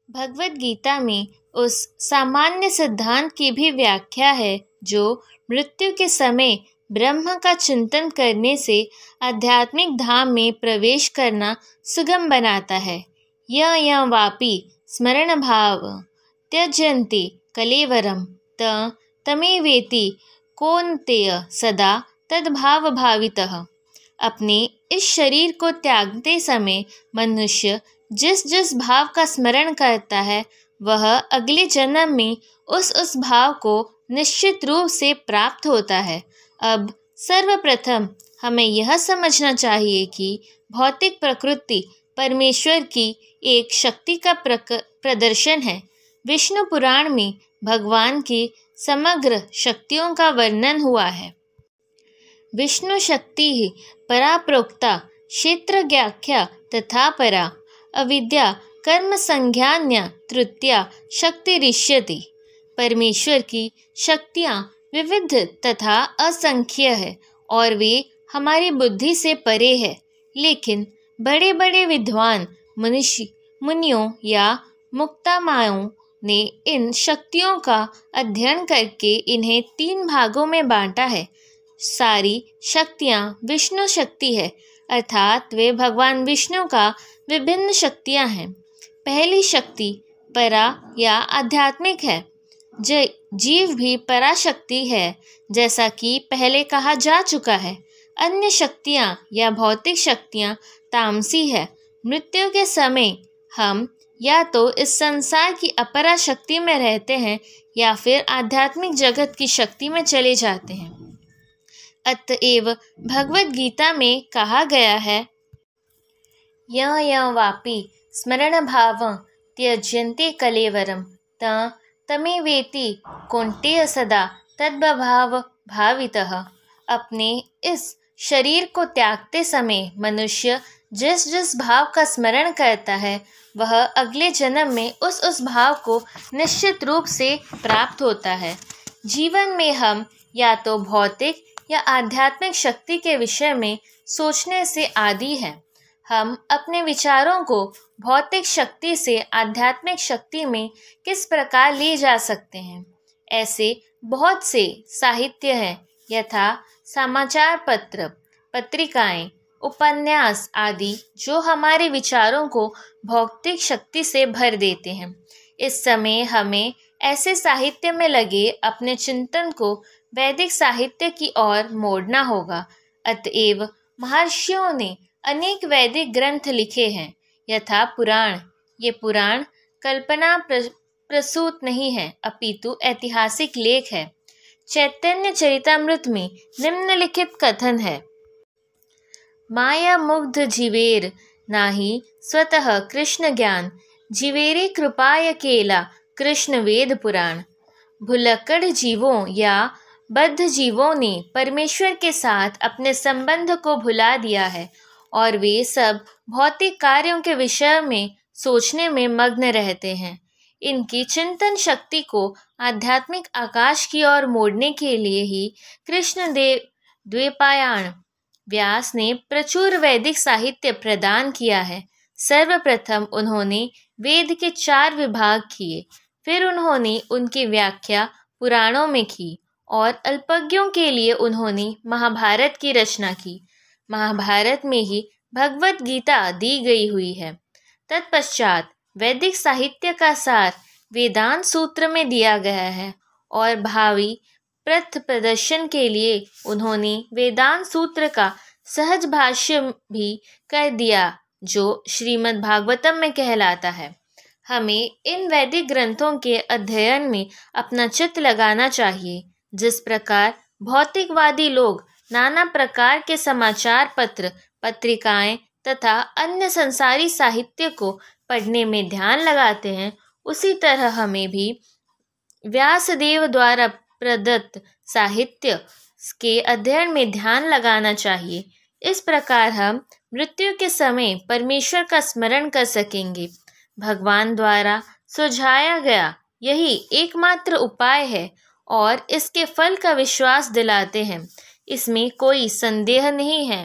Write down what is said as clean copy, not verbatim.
भगवद गीता में उस सामान्य सिद्धांत की भी व्याख्या है जो मृत्यु के समय ब्रह्म का चिंतन करने से आध्यात्मिक धाम में प्रवेश करना सुगम बनाता है। यह वापी स्मरण भाव त्यजन्ति कलेवरम तमेवेति कौन्तेय सदा तद्भाव भावितः। अपने इस शरीर को त्यागते समय मनुष्य जिस जिस भाव का स्मरण करता है वह अगले जन्म में उस भाव को निश्चित रूप से प्राप्त होता है। अब सर्वप्रथम हमें यह समझना चाहिए कि भौतिक प्रकृति परमेश्वर की एक शक्ति का प्रदर्शन है। विष्णु पुराण में भगवान की समग्र शक्तियों का वर्णन हुआ है। विष्णु शक्ति ही परा प्रोक्ता क्षेत्रज्ञाख्या तथा परा अविद्या कर्म संज्ञान्या तृतीया शक्तिरिष्यति। परमेश्वर की शक्तियाँ विविध तथा असंख्य है और वे हमारी बुद्धि से परे है, लेकिन बड़े बड़े विद्वान मुनियों या मुक्तामाओं ने इन शक्तियों का अध्ययन करके इन्हें 3 भागों में बांटा है। सारी शक्तियाँ विष्णु शक्ति है, अर्थात वे भगवान विष्णु का विभिन्न शक्तियाँ हैं। पहली शक्ति परा या आध्यात्मिक है। जीव भी पराशक्ति है, जैसा कि पहले कहा जा चुका है। अन्य शक्तियाँ या भौतिक शक्तियाँ तामसी है। मृत्यु के समय हम या तो इस संसार की अपरा शक्ति में रहते हैं या फिर आध्यात्मिक जगत की शक्ति में चले जाते हैं। अतएव भगवद गीता में कहा गया है, यं वापि स्मरण भावं त्यजन्ति कलेवरम तमेवेति कौन्तेय सदा तद्भाव भावितः। अपने इस शरीर को त्यागते समय मनुष्य जिस जिस भाव का स्मरण करता है वह अगले जन्म में उस भाव को निश्चित रूप से प्राप्त होता है। जीवन में हम या तो भौतिक या आध्यात्मिक शक्ति के विषय में सोचने से आदी हैं। हम अपने विचारों को भौतिक शक्ति से आध्यात्मिक शक्ति में किस प्रकार ले जा सकते हैं। ऐसे बहुत से साहित्य हैं, यथा समाचार पत्र, पत्रिकाएं, उपन्यास आदि, जो हमारे विचारों को भौतिक शक्ति से भर देते हैं। इस समय हमें ऐसे साहित्य में लगे अपने चिंतन को वैदिक साहित्य की ओर मोड़ना होगा। अतएव महर्षियों ने अनेक वैदिक ग्रंथ लिखे हैं, यथा पुराण। ये पुराण कल्पना प्रसूत नहीं है, अपितु ऐतिहासिक लेख है। चैतन्य चरितामृत में निम्नलिखित कथन है, माया मुग्ध जीवेर नाही स्वतः कृष्ण ज्ञान, जीवेरे कृपाय केला कृष्ण वेद पुराण। भुलक्कड़ जीवों या बद्ध जीवों ने परमेश्वर के साथ अपने संबंध को भुला दिया है और वे सब भौतिक कार्यों के विषय में सोचने में मग्न रहते हैं। इनकी चिंतन शक्ति को आध्यात्मिक आकाश की ओर मोड़ने के लिए ही कृष्ण द्वैपायन व्यास ने प्रचुर वैदिक साहित्य प्रदान किया है। सर्वप्रथम उन्होंने वेद के 4 विभाग किए, फिर उन्होंने उनकी व्याख्या पुराणों में की और अल्पज्ञों के लिए उन्होंने महाभारत की रचना की। महाभारत में ही भगवद गीता दी गई हुई है। तत्पश्चात वैदिक साहित्य का सार वेदांत सूत्र में दिया गया है और भावी पथ प्रदर्शन के लिए उन्होंने वेदांत सूत्र का सहज भाष्य भी कर दिया, जो श्रीमद् भागवतम में कहलाता है। हमें इन वैदिक ग्रंथों के अध्ययन में अपना चित्त लगाना चाहिए। जिस प्रकार भौतिकवादी लोग नाना प्रकार के समाचार पत्र, पत्रिकाएं तथा अन्य संसारी साहित्य को पढ़ने में ध्यान लगाते हैं, उसी तरह हमें भी व्यासदेव द्वारा प्रदत्त साहित्य के अध्ययन में ध्यान लगाना चाहिए। इस प्रकार हम मृत्यु के समय परमेश्वर का स्मरण कर सकेंगे। भगवान द्वारा सुझाया गया यही एकमात्र उपाय है और इसके फल का विश्वास दिलाते हैं। इसमें कोई संदेह नहीं है।